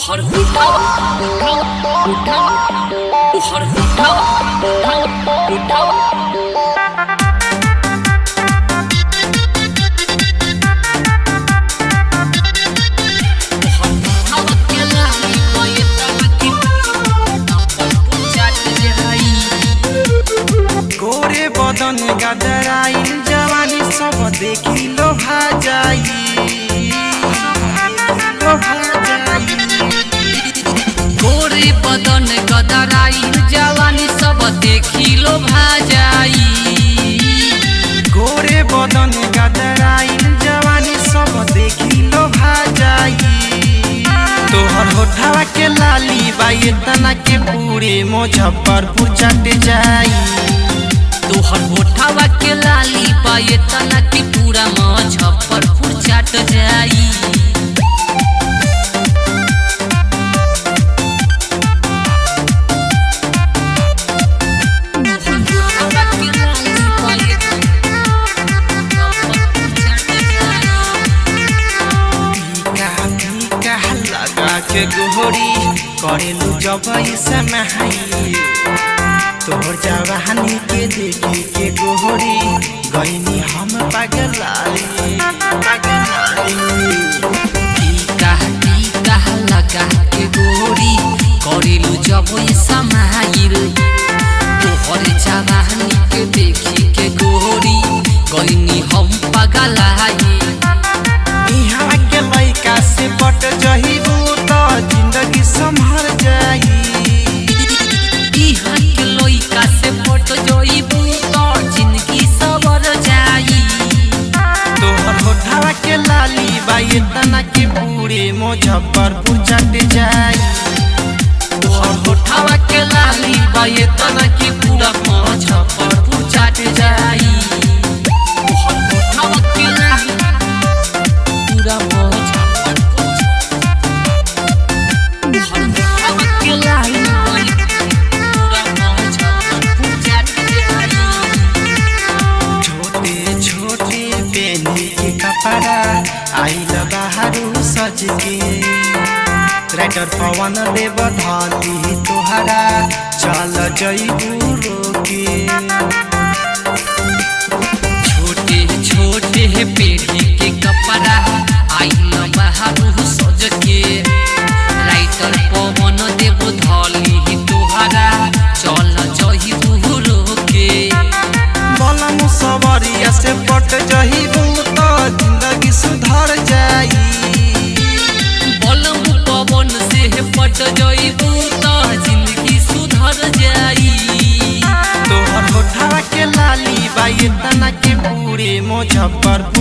हर उठावा उठावा उठावा हर उठावा उठावा उठावा गोरे बदन गदराइल जवानी सब देखी लोभा जाई गोरे बदन गदराइल जवानी सब देखी लोभा जाई गोरे बदन गदराइल जवानी सब देखी लोभा जाई तोहर होठवा के लाली बाई तना के पूरे मुजफ्फरपुर चट जाई तोहर होठवा के लाली पाए तना की पूरा मुजफ्फरपुर चाट जाई के गोहरी करेलू जब समाई तोहर जवानी के देखी के गोहरी गईनी हम पगलाली लगा के गोरी करेलू जब समाइल तोहर जवानी के देखी के गोरी गईनी हम पगलाई यहाँ के लइका से पट जहिबू जिंदगी संभर जाई यहाँ के लइका से पट जइबू तो जिंदगी सवर जाई तोहर होठवा के लाली बाई तना के पूरे मुजफ्फरपुर चट जाई तोहर होठवा के लाली बाई तना के पूरा मुजफ्फरपुर चट जाई तोहर होठवा के लाली पूरा आइल बाहरू सज के राइटर पवन देव धाली तोहरा चल जइबू रोके छोटे छोटे पेटी के कपड़ा आइल बाहरू सज के राइटर पवन देव धाली तोहरा चल जइबू रोके बलम सवरिया से पट जइबू जिंदगी सुधर जाई बलम पवन से पट जइबू तो जिंदगी सुधर जाई तोहर होठवा के लाली बाई तना के पूरे मुजफ्फरपुर